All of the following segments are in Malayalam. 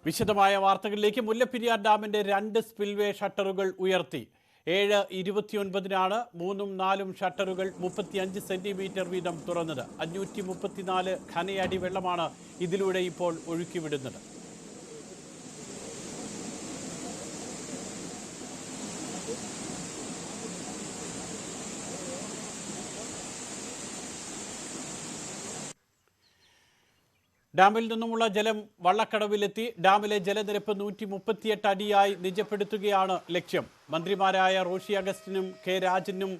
വിശദമായ വാർത്തകളിലേക്ക്. മുല്ലപ്പെരിയാർ ഡാമിന്റെ 2 സ്പിൽവേ ഷട്ടറുകൾ ഉയർത്തി. 7:29 3ഉം 4ഉം ഷട്ടറുകൾ 35 സെന്റിമീറ്റർ വീതം തുറന്നത്. 534 ഘനയടി വെള്ളമാണ് ഇതിലൂടെ ഇപ്പോൾ ഒഴുക്കിവിടുന്നത്. ഡാമിൽ നിന്നുമുള്ള ജലം വള്ളക്കടവിലെത്തി. ഡാമിലെ ജലനിരപ്പ് 138 അടിയായി നിജപ്പെടുത്തുകയാണ് ലക്ഷ്യം. മന്ത്രിമാരായ റോഷി അഗസ്റ്റിനും കെ രാജനും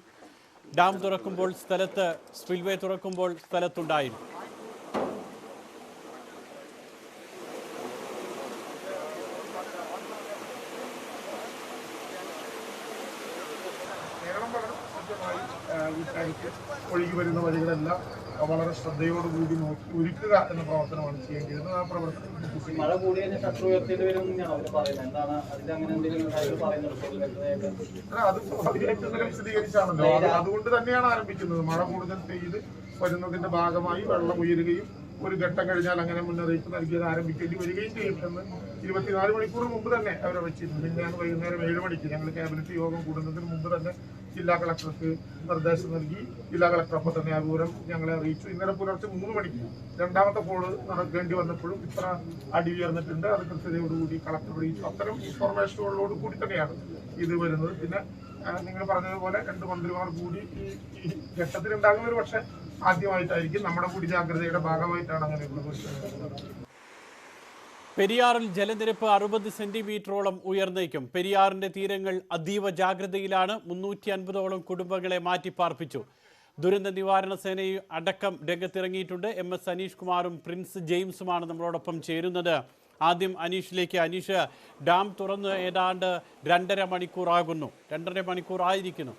ഡാം തുറക്കുമ്പോൾ സ്പിൽവേ തുറക്കുമ്പോൾ സ്ഥലത്തുണ്ടായിരുന്നു. ഒഴുകി വരുന്ന വഴികളെല്ലാം വളരെ ശ്രദ്ധയോടുകൂടി നോക്കി ഒരുക്കുക എന്ന പ്രവർത്തനമാണ് ചെയ്യേണ്ടത്. ആ പ്രവർത്തനം അത് വിശദീകരിച്ചാണല്ലോ. അതുകൊണ്ട് തന്നെയാണ് ആരംഭിക്കുന്നത്. മഴ കൂടുതൽ പെയ്ത് വരുന്നതിന്റെ ഭാഗമായി വെള്ളം ഉയരുകയും ഒരു ഘട്ടം കഴിഞ്ഞാൽ അങ്ങനെ മുന്നറിയിപ്പ് നൽകിയത് ആരംഭിക്കേണ്ടി വരികയും ചെയ്യുമെന്ന് 24 മണിക്കൂർ മുമ്പ് തന്നെ അവരെ വെച്ചിരുന്നു. പിന്നെയാണ് വൈകുന്നേരം 7 മണിക്ക് ഞങ്ങൾ ക്യാബിനറ്റ് യോഗം കൂടുന്നതിന് മുമ്പ് തന്നെ ജില്ലാ കളക്ടർക്ക് നിർദ്ദേശം നൽകി. ജില്ലാ കളക്ടർ അപ്പോൾ തന്നെ ആ വിവരം ഞങ്ങളെ അറിയിച്ചു. ഇന്നലെ പുലർച്ചെ 3 മണിക്ക് രണ്ടാമത്തെ കോള് നടക്കേണ്ടി വന്നപ്പോഴും ഇത്ര അടി ഉയർന്നിട്ടുണ്ട്, അത് കൃത്യതയോടുകൂടി കളക്ടർ അറിയിച്ചു. അത്തരം ഇൻഫോർമേഷനുകളോട് കൂടി തന്നെയാണ് ഇത് വരുന്നത്. പിന്നെ നിങ്ങൾ പറഞ്ഞതുപോലെ 2 മന്ത്രിമാർ കൂടി ഈ ഘട്ടത്തിൽ ഉണ്ടാകുന്ന ഒരു പക്ഷേ ആദ്യമായിട്ടായിരിക്കും. നമ്മുടെ കൂടി ജാഗ്രതയുടെ ഭാഗമായിട്ടാണ് അങ്ങനെയുള്ള. പെരിയാറിൽ ജലനിരപ്പ് 60 സെന്റിമീറ്ററോളം ഉയർന്നേക്കും. പെരിയാറിന്റെ തീരങ്ങൾ അതീവ ജാഗ്രതയിലാണ്. 350ഓളം കുടുംബങ്ങളെ മാറ്റിപ്പാർപ്പിച്ചു. ദുരന്ത നിവാരണ സേനയും അടക്കം രംഗത്തിറങ്ങിയിട്ടുണ്ട്. MS അനീഷ് കുമാറും പ്രിൻസ് ജെയിംസുമാണ് നമ്മളോടൊപ്പം ചേരുന്നത്. ആദ്യം അനീഷിലേക്ക്. അനീഷ്, ഡാം തുറന്ന് ഏതാണ്ട് 2.5 മണിക്കൂറാകുന്നു, 2.5 മണിക്കൂറായിരിക്കുന്നു.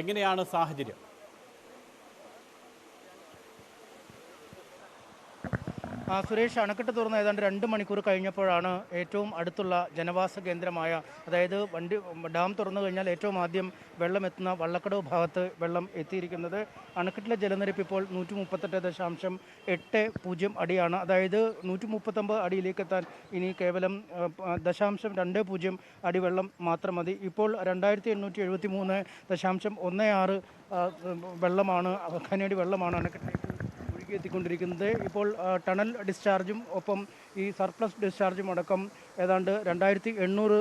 എങ്ങനെയാണ് സാഹചര്യം? സുരേഷ്, അണക്കെട്ട് തുറന്ന് ഏതാണ്ട് 2 മണിക്കൂർ കഴിഞ്ഞപ്പോഴാണ് ഏറ്റവും അടുത്തുള്ള ജനവാസ കേന്ദ്രമായ, അതായത് ഡാം തുറന്നു കഴിഞ്ഞാൽ ഏറ്റവും ആദ്യം വെള്ളം എത്തുന്ന വള്ളക്കടവ് ഭാഗത്ത് വെള്ളം എത്തിയിരിക്കുന്നത്. അണക്കെട്ടിലെ ജലനിരപ്പ് ഇപ്പോൾ 138.80 അടിയാണ്. അതായത് 139 അടിയിലേക്ക് എത്താൻ ഇനി കേവലം 0.20 അടി വെള്ളം മാത്രം മതി. ഇപ്പോൾ 2873.16 വെള്ളമാണ്, ഖനിയടി വെള്ളമാണ് അണക്കെട്ടിലേക്ക് എത്തിക്കൊണ്ടിരിക്കുന്നത്. ഇപ്പോൾ ടണൽ ഡിസ്ചാർജും ഒപ്പം ഈ സർപ്ലസ് ഡിസ്ചാർജും അടക്കം ഏതാണ്ട് 2800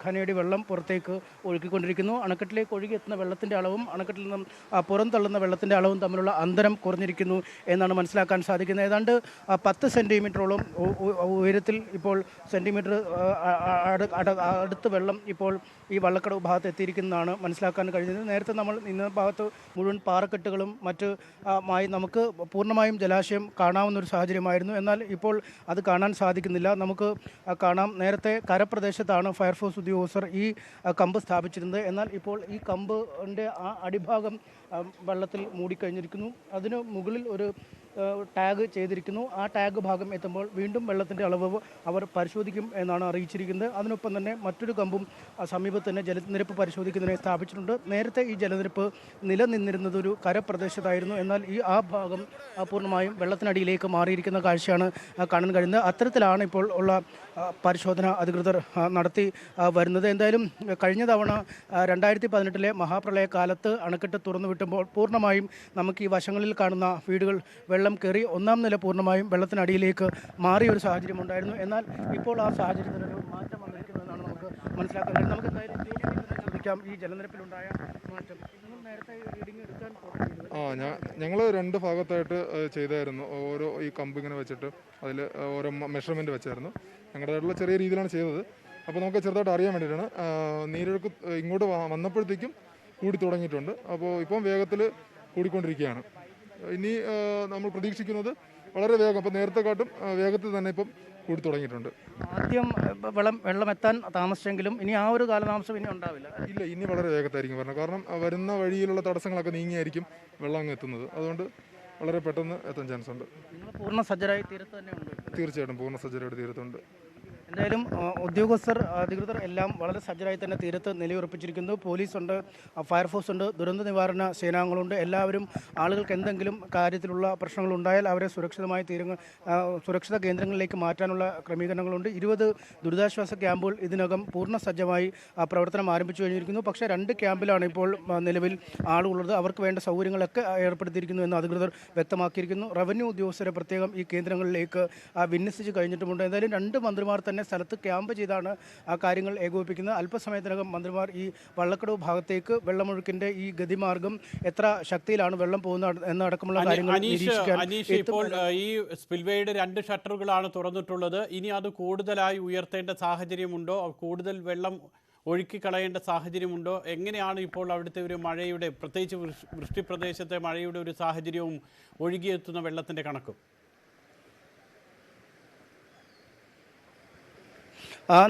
ഖനിയടി വെള്ളം പുറത്തേക്ക് ഒഴുക്കിക്കൊണ്ടിരിക്കുന്നു. അണക്കെട്ടിലേക്ക് ഒഴുകിയെത്തുന്ന വെള്ളത്തിൻ്റെ അളവും അണക്കെട്ടിൽ നിന്നും പുറന്തള്ളുന്ന വെള്ളത്തിൻ്റെ അളവും തമ്മിലുള്ള അന്തരം കുറഞ്ഞിരിക്കുന്നു എന്നാണ് മനസ്സിലാക്കാൻ സാധിക്കുന്നത്. ഏതാണ്ട് 10 സെൻറ്റിമീറ്ററോളം ഉയരത്തിൽ ഇപ്പോൾ സെൻറ്റിമീറ്റർ അടുത്ത് വെള്ളം ഇപ്പോൾ ഈ വള്ളക്കടവ് ഭാഗത്ത് എത്തിയിരിക്കുന്നതാണ് മനസ്സിലാക്കാൻ കഴിയുന്നത്. നേരത്തെ നമ്മൾ ഇന്ന ഭാഗത്ത് മുഴുവൻ പാറക്കെട്ടുകളും മറ്റുമായി നമുക്ക് പൂർണ്ണമായും ജലാശയം കാണാവുന്നൊരു സാഹചര്യമായിരുന്നു. എന്നാൽ ഇപ്പോൾ അത് കാണാൻ സാധിക്കുന്നില്ല. നമുക്ക് കാണാം, നേരത്തെ കരപ്രദേശത്താണ് ഫയർഫോഴ്സ് ഉദ്യോഗസ്ഥർ ഈ കമ്പ് സ്ഥാപിച്ചിരുന്നത്. എന്നാൽ ഇപ്പോൾ ഈ കമ്പിൻ്റെ ആ അടിഭാഗം വെള്ളത്തിൽ മൂടിക്കഴിഞ്ഞിരിക്കുന്നു. അതിന് മുകളിൽ ഒരു ടാഗ് ചെയ്തിരിക്കുന്നു. ആ ടാഗ് ഭാഗം എത്തുമ്പോൾ വീണ്ടും വെള്ളത്തിൻ്റെ അളവ് അവർ പരിശോധിക്കും എന്നാണ് അറിയിച്ചിരിക്കുന്നത്. അതിനൊപ്പം തന്നെ മറ്റൊരു കമ്പും സമീപത്ത് തന്നെ ജലനിരപ്പ് പരിശോധിക്കുന്നതിനെ സ്ഥാപിച്ചിട്ടുണ്ട്. നേരത്തെ ഈ ജലനിരപ്പ് നിലനിന്നിരുന്നത് ഒരു കരപ്രദേശത്തായിരുന്നു. എന്നാൽ ആ ഭാഗം പൂർണ്ണമായും വെള്ളത്തിനടിയിലേക്ക് മാറിയിരിക്കുന്ന കാഴ്ചയാണ് കാണാൻ കഴിയുന്നത്. അത്തരത്തിലാണ് ഇപ്പോൾ ഉള്ള പരിശോധന അധികൃതർ നടത്തി വരുന്നത്. എന്തായാലും കഴിഞ്ഞ തവണ 2018 മഹാപ്രളയകാലത്ത് അണക്കെട്ട് തുറന്നു വിട്ടുമ്പോൾ പൂർണ്ണമായും നമുക്ക് ഈ വശങ്ങളിൽ കാണുന്ന വീടുകൾ വെള്ളം കയറി 1-ാം നില പൂർണ്ണമായും വെള്ളത്തിനടിയിലേക്ക് മാറിയ ഒരു സാഹചര്യം ഉണ്ടായിരുന്നു. എന്നാൽ ഇപ്പോൾ ആ സാഹചര്യത്തിനൊരു മാറ്റം വന്നിരിക്കുന്നതെന്നാണ് നമുക്ക് മനസ്സിലാക്കാൻ കഴിയുന്നത്. നമുക്ക് എന്തായാലും ചോദിക്കാം, ഈ ജലനിരപ്പിലുണ്ടായ മാറ്റം നേരത്തെ റീഡിംഗ് എടുക്കാൻ ഞങ്ങൾ 2 ഭാഗത്തായിട്ട് ചെയ്തായിരുന്നു. ഓരോ ഈ കമ്പ് ഇങ്ങനെ വെച്ചിട്ട് അതിൽ ഓരോ മെഷർമെൻറ്റ് വെച്ചായിരുന്നു. ഞങ്ങളുടേതായിട്ടുള്ള ചെറിയ രീതിയിലാണ് ചെയ്തത്. അപ്പോൾ നമുക്ക് ചെറുതായിട്ട് അറിയാൻ വേണ്ടിയിട്ടാണ്. നീരൊഴുക്ക് ഇങ്ങോട്ട് വന്നപ്പോഴത്തേക്കും കൂടി തുടങ്ങിയിട്ടുണ്ട്. അപ്പോൾ ഇപ്പം വേഗത്തിൽ കൂടിക്കൊണ്ടിരിക്കുകയാണ്. ഇനി നമ്മൾ പ്രതീക്ഷിക്കുന്നത് വളരെ വേഗം, അപ്പോൾ നേരത്തെ കാട്ടും വേഗത്തിൽ തന്നെ ഇപ്പം കൂടി തുടങ്ങിയിട്ടുണ്ട്. ആദ്യം വെള്ളം എത്താൻ താമസിച്ചെങ്കിലും ഇനി ആ ഒരു കാലതാമസം ഇനി ഉണ്ടാവില്ല. ഇല്ല, ഇനി വളരെ വേഗത്തായിരിക്കും പറഞ്ഞത്. കാരണം വരുന്ന വഴിയിലുള്ള തടസ്സങ്ങളൊക്കെ നീങ്ങിയായിരിക്കും വെള്ളം അങ്ങ് എത്തുന്നത്. അതുകൊണ്ട് വളരെ പെട്ടെന്ന് എത്താൻ ചാൻസ് ഉണ്ട്. പൂർണ്ണ സജ്ജരായി തീരത്ത് തന്നെ ഉണ്ട്. തീർച്ചയായിട്ടും പൂർണ്ണ സജ്ജരായിട്ട് തീരത്തുണ്ട്. എന്തായാലും ഉദ്യോഗസ്ഥർ അധികൃതർ എല്ലാം വളരെ സജ്ജരായി തന്നെ തീരത്ത് നിലയുറപ്പിച്ചിരിക്കുന്നു. പോലീസുണ്ട്, ഫയർഫോഴ്സ് ഉണ്ട്, ദുരന്ത നിവാരണ സേനാംഗങ്ങളുണ്ട്. എല്ലാവരും ആളുകൾക്ക് എന്തെങ്കിലും കാര്യത്തിലുള്ള പ്രശ്നങ്ങളുണ്ടായാൽ അവരെ സുരക്ഷിത കേന്ദ്രങ്ങളിലേക്ക് മാറ്റാനുള്ള ക്രമീകരണങ്ങളുണ്ട്. 20 ദുരിതാശ്വാസ ക്യാമ്പുകൾ ഇതിനകം പൂർണ്ണ സജ്ജമായി പ്രവർത്തനം ആരംഭിച്ചു കഴിഞ്ഞിരിക്കുന്നു. പക്ഷേ 2 ക്യാമ്പിലാണ് ഇപ്പോൾ നിലവിൽ ആളുകളുള്ളത്. അവർക്ക് വേണ്ട സൗകര്യങ്ങളൊക്കെ ഏർപ്പെടുത്തിയിരിക്കുന്നു എന്ന് അധികൃതർ വ്യക്തമാക്കിയിരിക്കുന്നു. റവന്യൂ ഉദ്യോഗസ്ഥരെ പ്രത്യേകം ഈ കേന്ദ്രങ്ങളിലേക്ക് വിന്യസിച്ച് കഴിഞ്ഞിട്ടുമുണ്ട്. എന്തായാലും 2 മന്ത്രിമാർ തന്നെ സ്ഥലത്ത് ക്യാമ്പ് ചെയ്താണ് ആ കാര്യങ്ങൾ ഏകോപിപ്പിക്കുന്നത്. അല്പസമയത്തിനകം മന്ത്രിമാർ ഈ വള്ളക്കടവ് ഭാഗത്തേക്ക് വെള്ളമൊഴുക്കിന്റെ ഈ ഗതിമാർഗം എത്ര ശക്തിയിലാണ് വെള്ളം പോകുന്നത് എന്നടക്കമുള്ള കാര്യങ്ങൾ നിരീക്ഷിക്കാൻ. ഇപ്പോൾ ഈ സ്പിൽവേയുടെ 2 ഷട്ടറുകളാണ് തുറന്നിട്ടുള്ളത്. ഇനി അത് കൂടുതലായി ഉയർത്തേണ്ട സാഹചര്യമുണ്ടോ? കൂടുതൽ വെള്ളം ഒഴുക്കിക്കളയേണ്ട സാഹചര്യമുണ്ടോ? എങ്ങനെയാണ് ഇപ്പോൾ അവിടുത്തെ ഒരു മഴയുടെ, പ്രത്യേകിച്ച് വൃഷ്ടിപ്രദേശത്തെ മഴയുടെ ഒരു സാഹചര്യവും ഒഴുകിയെത്തുന്ന വെള്ളത്തിൻ്റെ കണക്കും?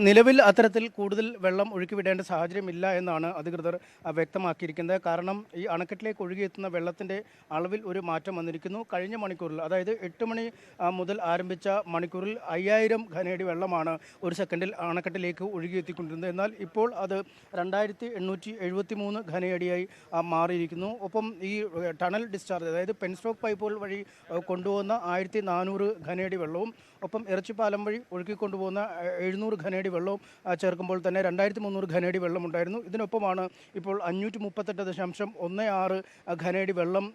നിലവിൽ അത്തരത്തിൽ കൂടുതൽ വെള്ളം ഒഴുക്കിവിടേണ്ട സാഹചര്യമില്ല എന്നാണ് അധികൃതർ വ്യക്തമാക്കിയിരിക്കുന്നത്. കാരണം ഈ അണക്കെട്ടിലേക്ക് ഒഴുകിയെത്തുന്ന വെള്ളത്തിൻ്റെ അളവിൽ ഒരു മാറ്റം വന്നിരിക്കുന്നു. കഴിഞ്ഞ മണിക്കൂറിൽ, അതായത് 8 മണി മുതൽ ആരംഭിച്ച മണിക്കൂറിൽ 5000 ഘനയടി വെള്ളമാണ് ഒരു സെക്കൻഡിൽ അണക്കെട്ടിലേക്ക് ഒഴുകിയെത്തിക്കൊണ്ടിരുന്നത്. എന്നാൽ ഇപ്പോൾ അത് 2873 ഘനയടിയായി മാറിയിരിക്കുന്നു. ഒപ്പം ഈ ടണൽ ഡിസ്ചാർജ്, അതായത് പെൻസ്റ്റോക്ക് പൈപ്പുകൾ വഴി കൊണ്ടുപോകുന്ന 1400 ഘനയടി വെള്ളവും ഒപ്പം ഇറച്ചിപ്പാലം വഴി ഒഴുക്കിക്കൊണ്ടുപോകുന്ന 700 ഘനയടി വെള്ളവും ചേർക്കുമ്പോൾ തന്നെ 2300 ഘനയടി വെള്ളമുണ്ടായിരുന്നു. ഇതിനൊപ്പമാണ് ഇപ്പോൾ 538.16 ഘനയടി വെള്ളം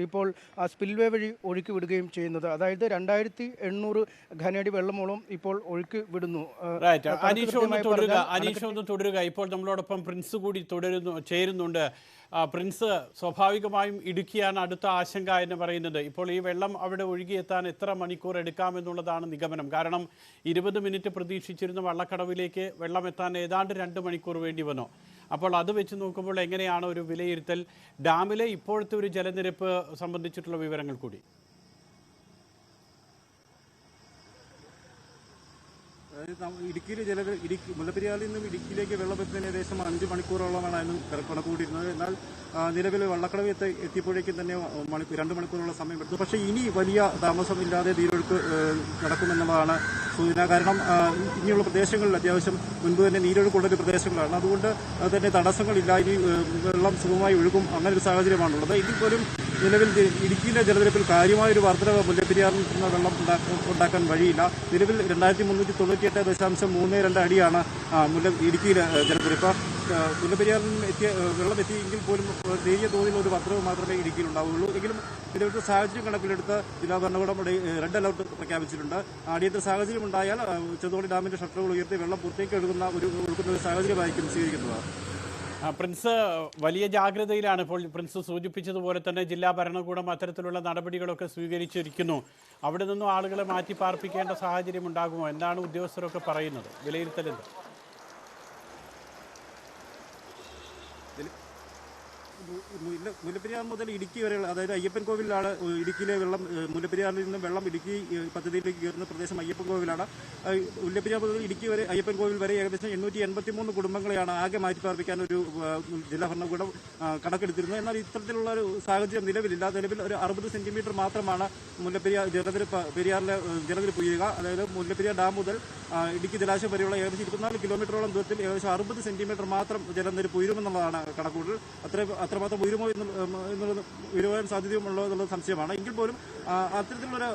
ഇപ്പോൾ സ്പിൽവേ വഴി ഒഴുക്കി വിടുകയും ചെയ്യുന്നത്. അതായത് 2800 ഘനയടി വെള്ളമോളം ഇപ്പോൾ ഒഴുക്കി വിടുന്നു. അനീഷ് ഒന്ന് തുടരുക. ഇപ്പോൾ നമ്മളോടൊപ്പം പ്രിൻസ് കൂടി ചേരുന്നുണ്ട്. പ്രിൻസ്, സ്വാഭാവികമായും ഇടുക്കിയാണ് അടുത്ത ആശങ്ക എന്ന് പറയുന്നത്. ഇപ്പോൾ ഈ വെള്ളം അവിടെ ഒഴുകിയെത്താൻ എത്ര മണിക്കൂർ എടുക്കാമെന്നുള്ളതാണ് നിഗമനം. കാരണം 20 മിനിറ്റ് പ്രതീക്ഷിച്ചിരുന്ന വള്ളക്കടവിലേക്ക് വെള്ളം എത്താൻ ഏതാണ്ട് 2 മണിക്കൂർ വേണ്ടി വന്നു. അപ്പോൾ അത് വെച്ച് നോക്കുമ്പോൾ എങ്ങനെയാണ് ഒരു വിലയിരുത്തൽ? ഡാമിലെ ഇപ്പോഴത്തെ ഒരു ജലനിരപ്പ് സംബന്ധിച്ചിട്ടുള്ള വിവരങ്ങൾ കൂടി. അതായത് ഇടുക്കിയിൽ മുല്ലപ്പെരിയാറിൽ നിന്നും ഇടുക്കിയിലേക്ക് വെള്ളം എത്തുന്നതിന് ഏകദേശം 5 മണിക്കൂറോളമാണ് കണക്കുകൂട്ടിയിരുന്നത്. എന്നാൽ നിലവിൽ വള്ളക്കടവ് എത്തിയപ്പോഴേക്കും തന്നെ 2 മണിക്കൂറോളം സമയമെടുത്തു. പക്ഷേ ഇനി വലിയ താമസമില്ലാതെ നീരൊഴുക്ക് നടക്കുമെന്നുള്ളതാണ് സൂചന. കാരണം ഇനിയുള്ള പ്രദേശങ്ങളിൽ അത്യാവശ്യം മുൻപ് തന്നെ നീരൊഴുക്കുള്ളൊരു പ്രദേശങ്ങളാണ്. അതുകൊണ്ട് തന്നെ തടസ്സങ്ങളില്ല. ഇനി വെള്ളം സുഗമമായി ഒഴുകും, അങ്ങനെ ഒരു സാഹചര്യമാണുള്ളത്. എങ്കിൽ പോലും നിലവിൽ ഇടുക്കിയിലെ ജലനിരപ്പിൽ കാര്യമായൊരു വർധനവ് മുല്ലപ്പെരിയാറിൽ നിന്ന് വെള്ളം ഉണ്ടാക്കാൻ വഴിയില്ല. നിലവിൽ 2338.32 അടിയാണ് ഇടുക്കിയിലെ ജലനിരപ്പ്. മുല്ലപ്പെരിയാറിൽ വെള്ളം എത്തിയെങ്കിൽ പോലും നേരിയ തോതിൽ ഒരു വർധനവ് മാത്രമേ ഇടുക്കിയിൽ ഉണ്ടാവുകയുള്ളൂ. എങ്കിലും നിലവിലത്തെ സാഹചര്യം കണക്കിലെടുത്ത് ജില്ലാ ഭരണകൂടം റെഡ് അലർട്ട് പ്രഖ്യാപിച്ചിട്ടുണ്ട്. അടിയന്തര സാഹചര്യം ഉണ്ടായാൽ ചെറുതോണി ഡാമിന്റെ ഷട്ടറുകൾ ഉയർത്തി വെള്ളം പുറത്തേക്ക് ഒഴുകുന്ന ഒരു സാഹചര്യമായിരിക്കും സ്വീകരിക്കുന്നത്. പ്രിൻസ്, വലിയ ജാഗ്രതയിലാണ്. ഇപ്പോൾ പ്രിൻസ് സൂചിപ്പിച്ചതുപോലെ തന്നെ ജില്ലാ ഭരണകൂടം അത്തരത്തിലുള്ള നടപടികളൊക്കെ സ്വീകരിച്ചിരിക്കുന്നു. അവിടെ നിന്നും ആളുകളെ മാറ്റി പാർപ്പിക്കേണ്ട സാഹചര്യം ഉണ്ടാകുമോ? എന്താണ് ഉദ്യോഗസ്ഥരൊക്കെ പറയുന്നത്? വിലയിരുത്തലെന്ത്? മുല്ലപ്പെരിയാർ മുതൽ ഇടുക്കി വരെയുള്ള, അതായത് അയ്യപ്പൻ കോവിലാണ് ഇടുക്കിയിലെ വെള്ളം. മുല്ലപ്പെരിയാറിൽ നിന്നും വെള്ളം ഇടുക്കി പദ്ധതിയിലേക്ക് കയറുന്ന പ്രദേശം അയ്യപ്പൻ കോവിലാണ്. മുല്ലപ്പെരിയാർ മുതൽ ഇടുക്കി വരെ അയ്യപ്പൻ കോവിൽ വരെ ഏകദേശം 883 കുടുംബങ്ങളെയാണ് ആകെ മാറ്റിപ്പാർപ്പിക്കാൻ ഒരു ജില്ലാ ഭരണകൂടം കണക്കെടുത്തിരുന്നത്. എന്നാൽ ഇത്തരത്തിലുള്ള ഒരു സാഹചര്യം നിലവിലില്ല. നിലവിൽ ഒരു 60 സെന്റിമീറ്റർ മാത്രമാണ് പെരിയാറിലെ ജലനിരപ്പ് ഉയരുക. അതായത് മുല്ലപ്പെരിയാർ ഡാം മുതൽ ഇടുക്കി ജലാശയം വരെയുള്ള ഏകദേശം 24 കിലോമീറ്ററോളം ദൂരത്തിൽ ഏകദേശം 60 സെന്റിമീറ്റർ മാത്രം ജലനിരപ്പ് ഉയരുമെന്നുള്ളതാണ് കണക്കുകൂട്ടൽ. അത്രമാത്രം ഉയരുവാൻ സാധ്യതയുമുള്ളൂ എന്നുള്ളത് സംശയമാണ്. എങ്കിൽ പോലും അത്തരത്തിലുള്ള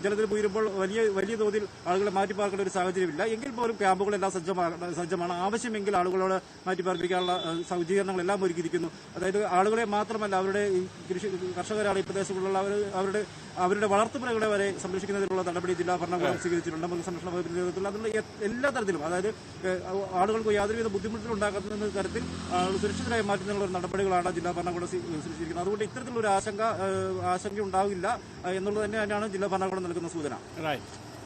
ജലനിരപ്പ് ഉയരുമ്പോൾ വലിയ തോതിൽ ആളുകളെ മാറ്റിപ്പാർക്കേണ്ട ഒരു സാഹചര്യമില്ല. എങ്കിൽ പോലും ക്യാമ്പുകളെല്ലാം സജ്ജമാണ്. ആവശ്യമെങ്കിൽ ആളുകളോട് മാറ്റിപ്പാർപ്പിക്കാനുള്ള സജ്ജീകരണങ്ങളെല്ലാം ഒരുക്കിയിരിക്കുന്നു. അതായത് ആളുകളെ മാത്രമല്ല, അവരുടെ കർഷകരാണ് ഈ പ്രദേശങ്ങളിലുള്ള അവരുടെ വളർത്തുമൃഗങ്ങളെ വരെ സംരക്ഷിക്കുന്നതിനുള്ള നടപടി ജില്ലാ ഭരണകൂടം സ്വീകരിച്ചിട്ടുണ്ട്. മൃഗസംരക്ഷണ വകുപ്പിന്റെ നേതൃത്വത്തിൽ അതിനുള്ള എല്ലാ തരത്തിലും, അതായത് ആളുകൾക്ക് യാതൊരുവിധ ബുദ്ധിമുട്ടുകളുണ്ടാക്കുന്ന തരത്തിൽ സുരക്ഷിതരായി മാറ്റുന്നതിനുള്ള നടപടികളാണ് ജില്ലാ ഭരണകൂടം സ്വീകരിച്ചിരിക്കുന്നത്. അതുകൊണ്ട് ഇത്തരത്തിലുള്ള ഒരു ആശങ്ക ഉണ്ടാവില്ല എന്നുള്ളത് തന്നെയാണ് ജില്ലാ ഭരണകൂടം നൽകുന്ന സൂചന.